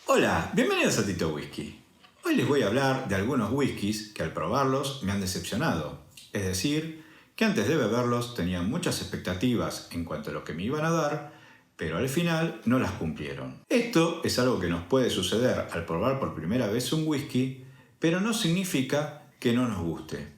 Hola, bienvenidos a Tito Whisky. Hoy les voy a hablar de algunos whiskies que al probarlos me han decepcionado. Es decir, que antes de beberlos tenía muchas expectativas en cuanto a lo que me iban a dar, pero al final no las cumplieron. Esto es algo que nos puede suceder al probar por primera vez un whisky, pero no significa que no nos guste.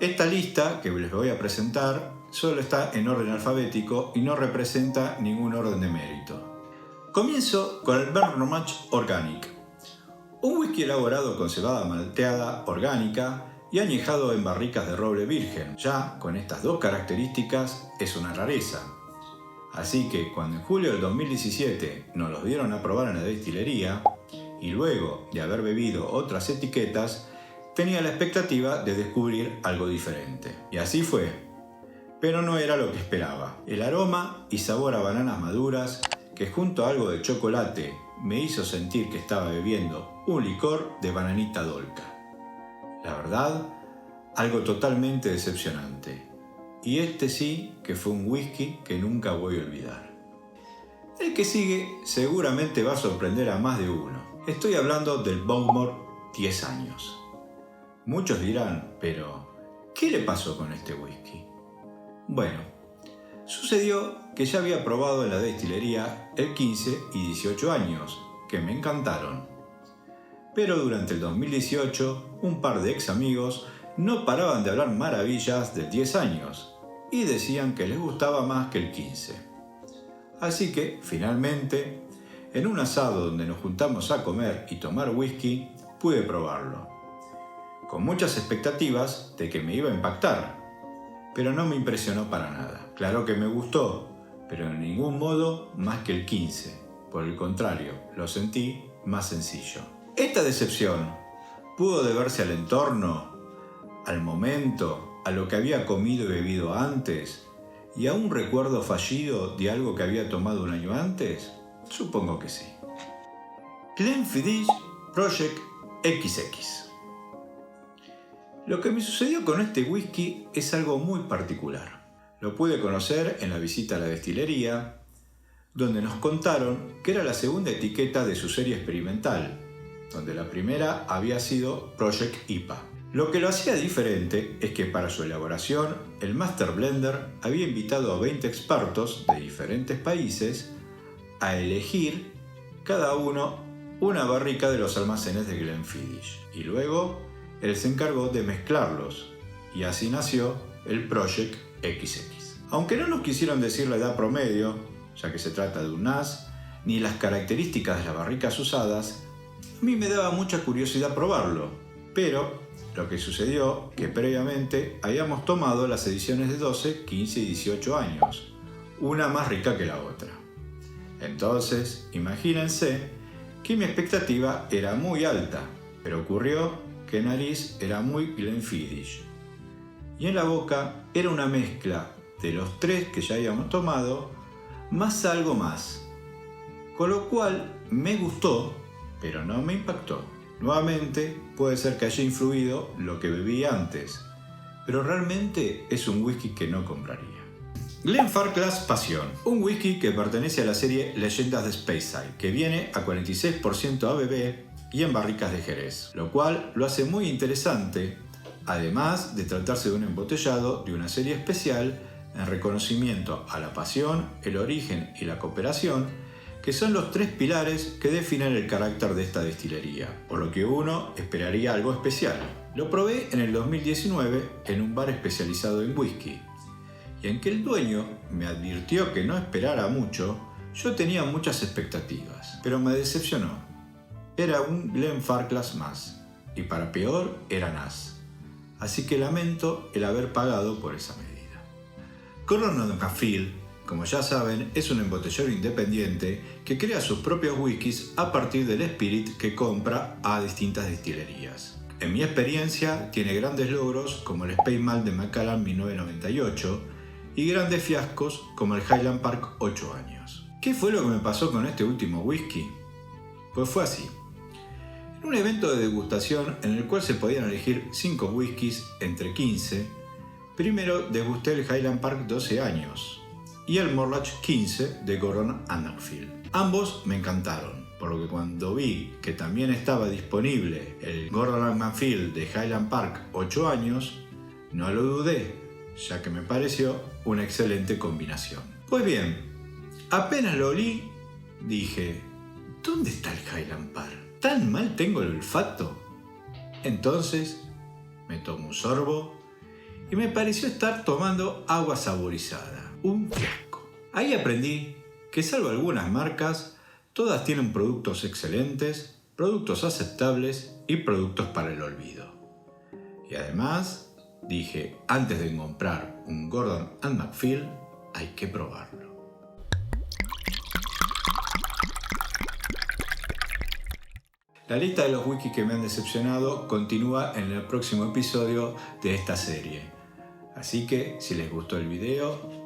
Esta lista que les voy a presentar solo está en orden alfabético y no representa ningún orden de mérito. Comienzo con el Vernomach Organic, un whisky elaborado con cebada malteada orgánica y añejado en barricas de roble virgen. Ya con estas dos características es una rareza. Así que cuando en julio del 2017 nos los dieron a probar en la destilería, y luego de haber bebido otras etiquetas, tenía la expectativa de descubrir algo diferente. Y así fue. Pero no era lo que esperaba. El aroma y sabor a bananas maduras, que junto a algo de chocolate me hizo sentir que estaba bebiendo un licor de bananita dolca. La verdad, algo totalmente decepcionante. Y este sí que fue un whisky que nunca voy a olvidar. El que sigue seguramente va a sorprender a más de uno. Estoy hablando del Bowmore 10 años. Muchos dirán, pero ¿qué le pasó con este whisky? Bueno, sucedió que ya había probado en la destilería el 15 y 18 años, que me encantaron. Pero durante el 2018, un par de ex amigos no paraban de hablar maravillas del 10 años y decían que les gustaba más que el 15. Así que, finalmente, en un asado donde nos juntamos a comer y tomar whisky, pude probarlo. Con muchas expectativas de que me iba a impactar, pero no me impresionó para nada. Claro que me gustó, pero en ningún modo más que el 15. Por el contrario, lo sentí más sencillo. Esta decepción pudo deberse al entorno, al momento, a lo que había comido y bebido antes, y a un recuerdo fallido de algo que había tomado un año antes. Supongo que sí. Glenfiddich Project XX. Lo que me sucedió con este whisky es algo muy particular. Lo pude conocer en la visita a la destilería, donde nos contaron que era la segunda etiqueta de su serie experimental, donde la primera había sido Project IPA. Lo que lo hacía diferente es que para su elaboración, el Master Blender había invitado a 20 expertos de diferentes países a elegir cada uno una barrica de los almacenes de Glenfiddich, y luego él se encargó de mezclarlos, y así nació el Project XX. Aunque no nos quisieron decir la edad promedio, ya que se trata de un NAS, ni las características de las barricas usadas, a mí me daba mucha curiosidad probarlo, pero lo que sucedió que previamente habíamos tomado las ediciones de 12, 15 y 18 años, una más rica que la otra. Entonces, imagínense que mi expectativa era muy alta, pero ocurrió que en nariz era muy Glenfiddich. Y en la boca era una mezcla de los tres que ya habíamos tomado, más algo más. Con lo cual me gustó, pero no me impactó. Nuevamente, puede ser que haya influido lo que bebí antes, pero realmente es un whisky que no compraría. Glenfarclas Pasión, un whisky que pertenece a la serie Leyendas de Speyside, que viene a 46% ABV y en barricas de Jerez, lo cual lo hace muy interesante, además de tratarse de un embotellado de una serie especial en reconocimiento a la pasión, el origen y la cooperación, que son los tres pilares que definen el carácter de esta destilería, por lo que uno esperaría algo especial. Lo probé en el 2019 en un bar especializado en whisky, y aunque el dueño me advirtió que no esperara mucho, yo tenía muchas expectativas, pero me decepcionó. Era un Glenfarclas más, y para peor era NAS, así que lamento el haber pagado por esa medida. Corona Cafil, como ya saben, es un embotellero independiente que crea sus propios whiskies a partir del spirit que compra a distintas destilerías. En mi experiencia, tiene grandes logros como el Speyside de Macallan 1998, y grandes fiascos como el Highland Park 8 años. ¿Qué fue lo que me pasó con este último whisky? Pues fue así. En un evento de degustación en el cual se podían elegir 5 whiskies entre 15, primero degusté el Highland Park 12 años y el Mortlach 15 de Gordon Anfield. Ambos me encantaron, por lo que cuando vi que también estaba disponible el Gordon Anfield de Highland Park 8 años, no lo dudé, ya que me pareció una excelente combinación. Pues bien, apenas lo olí, dije, ¿dónde está el Highland Park? ¿Tan mal tengo el olfato? Entonces me tomo un sorbo y me pareció estar tomando agua saborizada. Un fiasco. Ahí aprendí que salvo algunas marcas, todas tienen productos excelentes, productos aceptables y productos para el olvido. Y además, dije, antes de comprar un Gordon Anfield, hay que probarlo. La lista de los whiskies que me han decepcionado continúa en el próximo episodio de esta serie. Así que, si les gustó el video,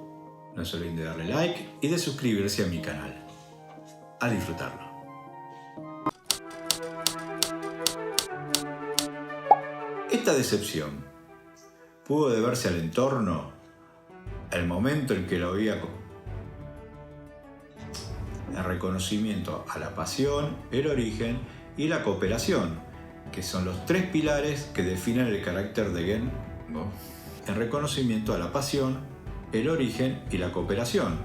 no se olviden de darle like y de suscribirse a mi canal. A disfrutarlo. Esta decepción pudo deberse al entorno, al momento en que lo había, el reconocimiento a la pasión, el origen y la cooperación, que son los 3 pilares que definen el carácter de Glen Gould. El reconocimiento a la pasión, el origen y la cooperación,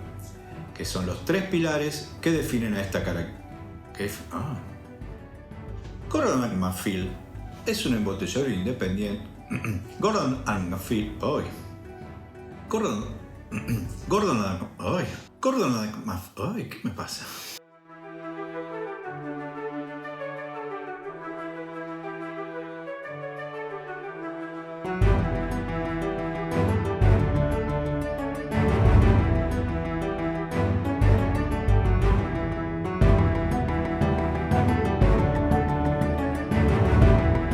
que son los 3 pilares que definen a esta característica. Gordon Anfield es un embotellador independiente. Gordon Anfield. ¿Qué me pasa?